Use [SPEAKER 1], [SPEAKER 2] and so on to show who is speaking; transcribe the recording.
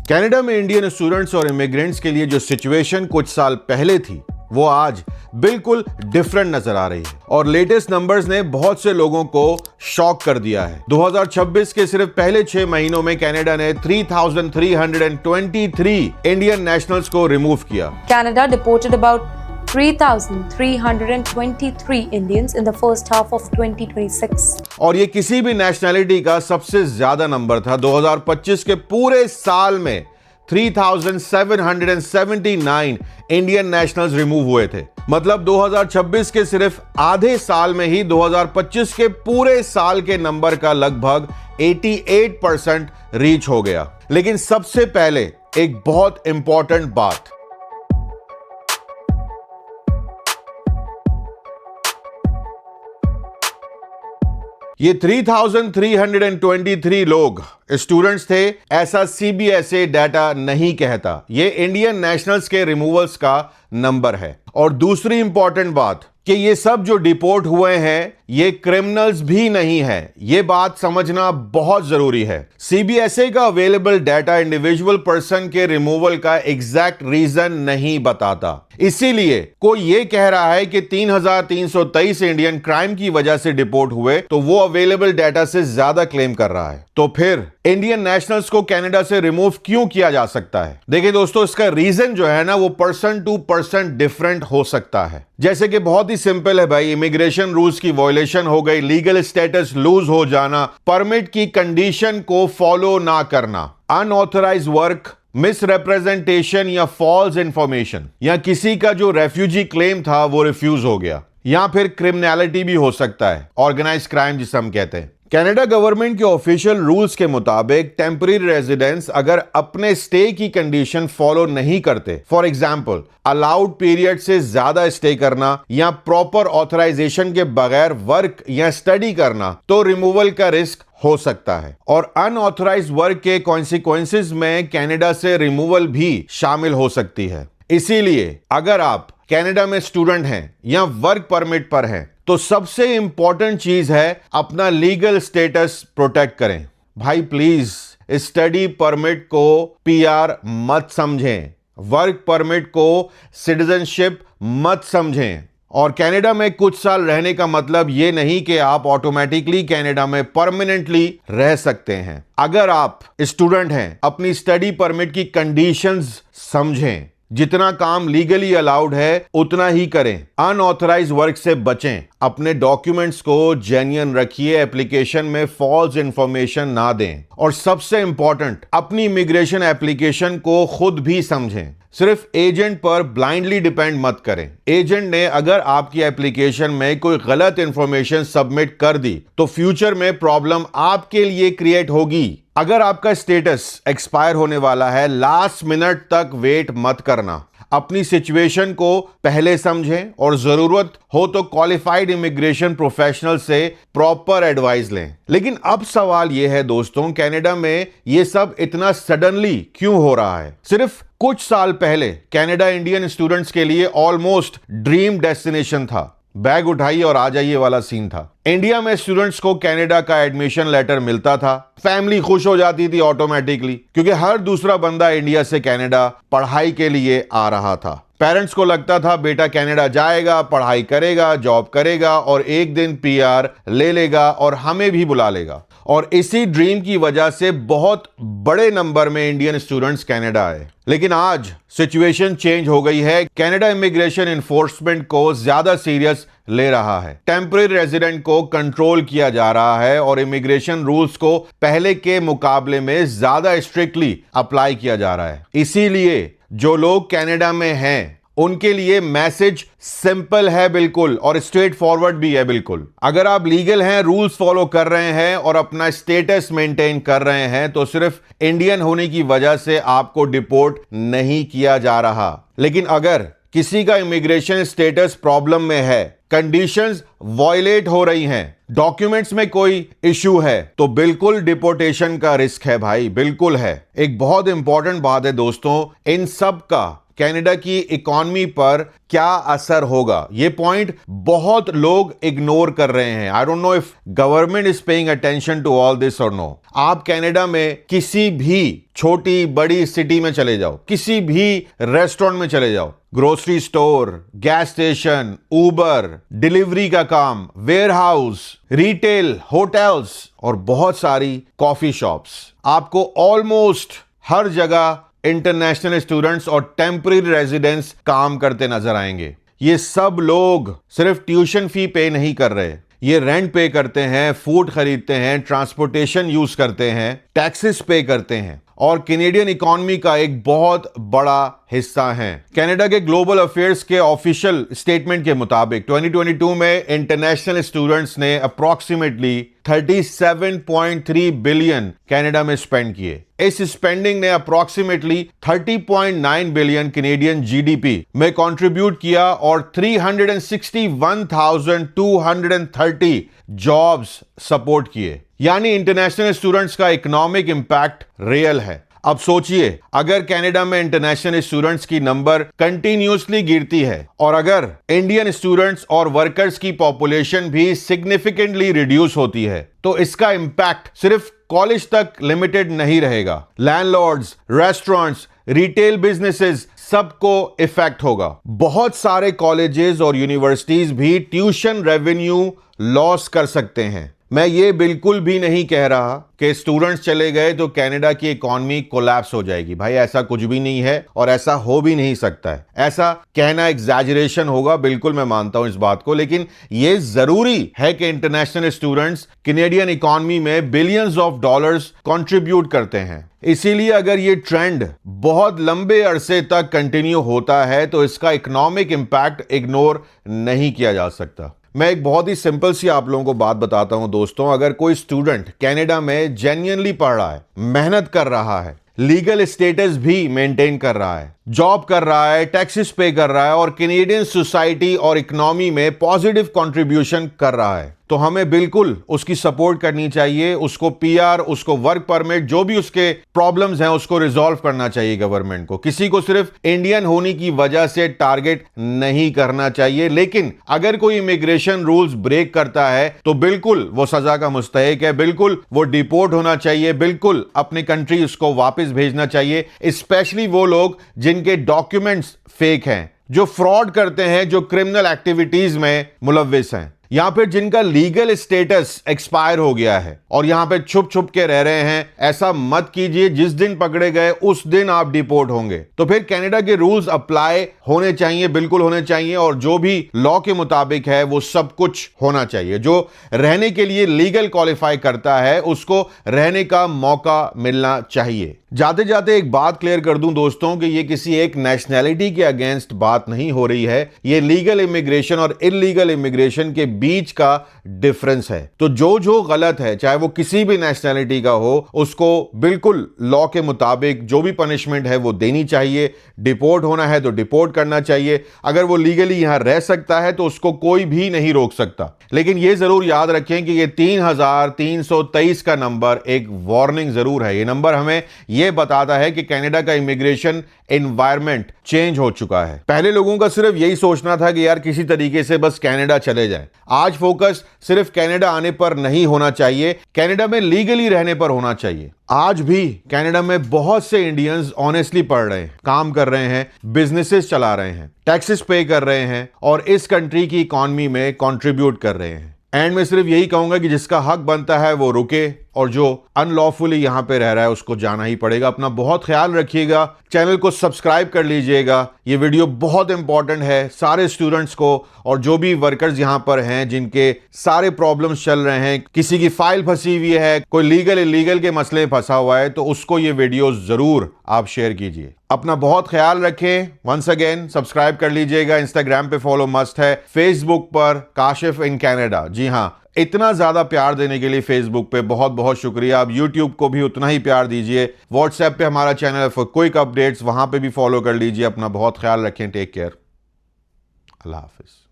[SPEAKER 1] Canada में Indian students और immigrants के लिए जो सिचुएशन कुछ साल पहले थी वो आज बिल्कुल डिफरेंट नजर आ रही है और लेटेस्ट नंबर्स ने बहुत से लोगों को शॉक कर दिया है। 2026 के सिर्फ पहले 6 महीनों में कनाडा ने 3,323 इंडियन नेशनल्स को रिमूव किया।
[SPEAKER 2] Canada deported about 3,323 Indians in the first half of 2026.
[SPEAKER 1] और ये किसी भी नेशनैलिटी का सबसे ज्यादा नंबर था। 2025 के पूरे साल में 3,779 इंडियन नेशनल्स रिमूव हुए थे। मतलब 2026 के सिर्फ आधे साल में ही 2025 के पूरे साल के नंबर का लगभग 88% रीच हो गया। लेकिन सबसे पहले एक बहुत इंपॉर्टेंट बात, ये 3,323 लोग स्टूडेंट्स थे, ऐसा सीबीएसए डाटा नहीं कहता। ये इंडियन नेशनल्स के रिमूवल्स का नंबर है। और दूसरी इंपॉर्टेंट बात कि ये सब जो डिपोर्ट हुए हैं ये क्रिमिनल्स भी नहीं है। ये बात समझना बहुत जरूरी है। सीबीएसए का अवेलेबल डाटा इंडिविजुअल पर्सन के रिमूवल का एग्जैक्ट रीजन नहीं बताता। इसीलिए कोई ये कह रहा है कि 3,323 इंडियन क्राइम की वजह से डिपोर्ट हुए तो वो अवेलेबल डाटा से ज्यादा क्लेम कर रहा है। तो फिर इंडियन नेशनल्स को कनाडा से रिमूव क्यों किया जा सकता है? देखिए दोस्तों, इसका रीजन जो है ना वो पर्सन टू पर्सन डिफरेंट हो सकता है। जैसे कि बहुत ही सिंपल है भाई, इमिग्रेशन रूल्स की वायलेशन हो गई, लीगल स्टेटस लूज हो जाना, परमिट की कंडीशन को फॉलो ना करना, अनऑथराइज्ड वर्क, मिसरिप्रेजेंटेशन या फॉल्स इंफॉर्मेशन, या किसी का जो रेफ्यूजी क्लेम था वो रिफ्यूज हो गया, या फिर क्रिमिनलिटी भी हो सकता है, ऑर्गेनाइज्ड क्राइम जिसे हम कहते हैं। कनाडा गवर्नमेंट के ऑफिशियल रूल्स के मुताबिक टेम्पररी रेजिडेंट्स अगर अपने स्टे की कंडीशन फॉलो नहीं करते, फॉर एग्जांपल अलाउड पीरियड से ज्यादा स्टे करना या प्रॉपर ऑथराइजेशन के बगैर वर्क या स्टडी करना, तो रिमूवल का रिस्क हो सकता है। और अनऑथराइज्ड वर्क के कॉन्सिक्वेंसेस में कनाडा से रिमूवल भी शामिल हो सकती है। इसीलिए अगर आप कनाडा में स्टूडेंट हैं या वर्क परमिट पर हैं तो सबसे इंपॉर्टेंट चीज है अपना लीगल स्टेटस प्रोटेक्ट करें। भाई प्लीज स्टडी परमिट को पीआर मत समझें, वर्क परमिट को सिटीजनशिप मत समझें। और कनाडा में कुछ साल रहने का मतलब ये नहीं कि आप ऑटोमेटिकली कनाडा में परमानेंटली रह सकते हैं। अगर आप स्टूडेंट हैं, अपनी स्टडी परमिट की कंडीशंस समझें, जितना काम लीगली अलाउड है उतना ही करें, अनऑथराइज्ड वर्क से बचें, अपने डॉक्यूमेंट्स को जेन्युइन रखिए, एप्लीकेशन में फॉल्स इंफॉर्मेशन ना दें, और सबसे इंपॉर्टेंट अपनी इमिग्रेशन एप्लीकेशन को खुद भी समझें। सिर्फ एजेंट पर ब्लाइंडली डिपेंड मत करें। एजेंट ने अगर आपकी एप्लीकेशन में कोई गलत इंफॉर्मेशन सबमिट कर दी तो फ्यूचर में प्रॉब्लम आपके लिए क्रिएट होगी। अगर आपका स्टेटस एक्सपायर होने वाला है, लास्ट मिनट तक वेट मत करना। अपनी सिचुएशन को पहले समझें और जरूरत हो तो क्वालिफाइड इमिग्रेशन प्रोफेशनल से प्रॉपर एडवाइस लें। लेकिन अब सवाल यह है दोस्तों, कनाडा में यह सब इतना सडनली क्यों हो रहा है? सिर्फ कुछ साल पहले कनाडा इंडियन स्टूडेंट्स के लिए ऑलमोस्ट ड्रीम डेस्टिनेशन था। बैग उठाइए और आ जाइए वाला सीन था। इंडिया में स्टूडेंट्स को कनाडा का एडमिशन लेटर मिलता था, फैमिली खुश हो जाती थी ऑटोमेटिकली, क्योंकि हर दूसरा बंदा इंडिया से कनाडा पढ़ाई के लिए आ रहा था। पेरेंट्स को लगता था बेटा कनाडा जाएगा, पढ़ाई करेगा, जॉब करेगा और एक दिन पीआर ले लेगा और हमें भी बुला लेगा। और इसी ड्रीम की वजह से बहुत बड़े नंबर में इंडियन स्टूडेंट्स कनाडा आए। लेकिन आज सिचुएशन चेंज हो गई है। कनाडा इमिग्रेशन एनफोर्समेंट को ज्यादा सीरियस ले रहा है, टेम्पररी रेजिडेंट को कंट्रोल किया जा रहा है और इमिग्रेशन रूल्स को पहले के मुकाबले में ज्यादा स्ट्रिक्टली अप्लाई किया जा रहा है। इसीलिए जो लोग कनाडा में हैं उनके लिए मैसेज सिंपल है बिल्कुल, और स्ट्रेट फॉरवर्ड भी है बिल्कुल। अगर आप लीगल हैं, रूल्स फॉलो कर रहे हैं और अपना स्टेटस मेंटेन कर रहे हैं तो सिर्फ इंडियन होने की वजह से आपको डिपोर्ट नहीं किया जा रहा। लेकिन अगर किसी का इमिग्रेशन स्टेटस प्रॉब्लम में है, कंडीशंस वायलेट हो रही हैं, डॉक्यूमेंट्स में कोई इश्यू है, तो बिल्कुल डिपोर्टेशन का रिस्क है भाई, बिल्कुल है। एक बहुत इंपॉर्टेंट बात है दोस्तों, इन सब का कनाडा की इकॉनमी पर क्या असर होगा, ये पॉइंट बहुत लोग इग्नोर कर रहे हैं। I don't know if government is paying attention to all this और नो। आप कनाडा में किसी भी छोटी बड़ी सिटी में चले जाओ, किसी भी रेस्टोरेंट में चले जाओ, ग्रोसरी स्टोर, गैस स्टेशन, उबर, डिलीवरी का काम, वेयरहाउस, रिटेल, होटल्स और बहुत सारी कॉफी शॉप्स, आपको ऑलमोस्ट हर जगह इंटरनेशनल स्टूडेंट्स और टेम्पररी रेजिडेंट्स काम करते नजर आएंगे। ये सब लोग सिर्फ ट्यूशन फी पे नहीं कर रहे, ये रेंट पे करते हैं, फूड खरीदते हैं, ट्रांसपोर्टेशन यूज करते हैं, टैक्सेस पे करते हैं और कैनेडियन इकॉनमी का एक बहुत बड़ा हिस्सा हैं। कनाडा के ग्लोबल अफेयर्स के ऑफिशियल स्टेटमेंट के मुताबिक 2022 में इंटरनेशनल स्टूडेंट्स ने अप्रॉक्सीमेटली 37.3 बिलियन कनाडा में स्पेंड किए। इस स्पेंडिंग ने अप्रॉक्सीमेटली 30.9 बिलियन कैनेडियन जीडीपी में कंट्रीब्यूट किया और 361,230 जॉब्स सपोर्ट किए। यानी इंटरनेशनल स्टूडेंट्स का इकोनॉमिक इंपैक्ट रियल है। अब सोचिए, अगर कनाडा में इंटरनेशनल स्टूडेंट्स की नंबर कंटिन्यूसली गिरती है और अगर इंडियन स्टूडेंट्स और वर्कर्स की पॉपुलेशन भी सिग्निफिकेंटली रिड्यूस होती है, तो इसका इंपैक्ट सिर्फ कॉलेज तक लिमिटेड नहीं रहेगा। लैंडलॉर्ड्स, रेस्टोरेंट्स, रिटेल बिजनेसेस सबको इफेक्ट होगा। बहुत सारे कॉलेजेस और यूनिवर्सिटीज भी ट्यूशन रेवेन्यू लॉस कर सकते हैं। मैं ये बिल्कुल भी नहीं कह रहा कि स्टूडेंट्स चले गए तो कनाडा की इकॉनमी कोलैप्स हो जाएगी। भाई ऐसा कुछ भी नहीं है और ऐसा हो भी नहीं सकता है। ऐसा कहना एग्जैजरेशन होगा, बिल्कुल मैं मानता हूं इस बात को, लेकिन ये जरूरी है कि इंटरनेशनल स्टूडेंट्स कैनेडियन इकॉनमी में बिलियंस ऑफ डॉलर्स कंट्रीब्यूट करते हैं। इसीलिए अगर ये ट्रेंड बहुत लंबे अरसे तक कंटिन्यू होता है तो इसका इकोनॉमिक इंपैक्ट इग्नोर नहीं किया जा सकता। मैं एक बहुत ही सिंपल सी आप लोगों को बात बताता हूं दोस्तों। अगर कोई स्टूडेंट कनाडा में जेन्युइनली पढ़ रहा है, मेहनत कर रहा है, लीगल स्टेटस भी मेंटेन कर रहा है, जॉब कर रहा है, टैक्सेस पे कर रहा है और कैनेडियन सोसाइटी और इकोनॉमी में पॉजिटिव कंट्रीब्यूशन कर रहा है, तो हमें बिल्कुल उसकी सपोर्ट करनी चाहिए। उसको पीआर, उसको वर्क परमिट, जो भी उसके प्रॉब्लम्स हैं उसको रिजॉल्व करना चाहिए गवर्नमेंट को। किसी को सिर्फ इंडियन होने की वजह से टारगेट नहीं करना चाहिए। लेकिन अगर कोई इमिग्रेशन रूल्स ब्रेक करता है तो बिल्कुल वो सजा का मुस्तहिक है, बिल्कुल वो डिपोर्ट होना चाहिए, बिल्कुल अपनी कंट्री उसको वापस भेजना चाहिए। स्पेशली वो लोग जिनके डॉक्यूमेंट्स फेक हैं, जो फ्रॉड करते हैं, जो क्रिमिनल एक्टिविटीज में मुलव्विस हैं, या फिर जिनका लीगल स्टेटस एक्सपायर हो गया है और यहां पे छुप छुप के रह रहे हैं। ऐसा मत कीजिए, जिस दिन पकड़े गए उस दिन आप डिपोर्ट होंगे। तो फिर कनाडा के रूल्स अप्लाई होने चाहिए, बिल्कुल होने चाहिए, और जो भी लॉ के मुताबिक है वो सब कुछ होना चाहिए। जो रहने के लिए लीगल क्वालिफाई करता है उसको रहने का मौका मिलना चाहिए। जाते जाते एक बात क्लियर कर दूं दोस्तों कि ये किसी एक नेशनैलिटी के अगेंस्ट बात नहीं हो रही है। ये लीगल इमिग्रेशन और इलीगल इमिग्रेशन के बीच का डिफरेंस है। तो जो गलत है, चाहे वो किसी भी नेशनैलिटी का हो, उसको बिल्कुल लॉ के मुताबिक जो भी पनिशमेंट है वो देनी चाहिए। डिपोर्ट होना है तो डिपोर्ट करना चाहिए। अगर वो लीगली यहां रह सकता है तो उसको कोई भी नहीं रोक सकता। लेकिन यह जरूर याद रखें कि ये 3,323 का नंबर एक वार्निंग जरूर है। ये नंबर हमें यह बताता है कि कनाडा का इमिग्रेशन एनवायरनमेंट चेंज हो चुका है। पहले लोगों का सिर्फ यही सोचना था कि यार किसी तरीके से बस कनाडा चले जाएं। आज फोकस सिर्फ कनाडा आने पर नहीं होना चाहिए, कनाडा में लीगली रहने पर होना चाहिए। आज भी कनाडा में बहुत से इंडियंस ऑनेस्टली पढ़ रहे हैं, काम कर रहे हैं, बिजनेसेस चला रहे हैं, टैक्सेस पे कर रहे हैं और इस कंट्री की इकॉनमी में कंट्रीब्यूट कर रहे हैं। एंड में सिर्फ यही कहूंगा कि जिसका हक बनता है वो रुके और जो अनलॉफुली यहां पे रह रहा है उसको जाना ही पड़ेगा। अपना बहुत ख्याल रखिएगा, चैनल को सब्सक्राइब कर लीजिएगा। ये वीडियो बहुत इंपॉर्टेंट है सारे स्टूडेंट्स को और जो भी वर्कर्स यहां पर हैं जिनके सारे प्रॉब्लम्स चल रहे हैं, किसी की फाइल फंसी हुई है, कोई लीगल इलीगल के मसले फंसा हुआ है, तो उसको ये वीडियो जरूर आप शेयर कीजिए। अपना बहुत ख्याल रखें। वंस अगेन सब्सक्राइब कर लीजिएगा। इंस्टाग्राम पे फॉलो मस्ट है, फेसबुक पर काशिफ इन कनाडा। जी हां, इतना ज्यादा प्यार देने के लिए फेसबुक पे बहुत बहुत शुक्रिया। आप यूट्यूब को भी उतना ही प्यार दीजिए। व्हाट्सएप पे हमारा चैनल है फॉर क्विक अपडेट्स, वहां पे भी फॉलो कर लीजिए। अपना बहुत ख्याल रखें। Take care. अल्लाह हाफिज।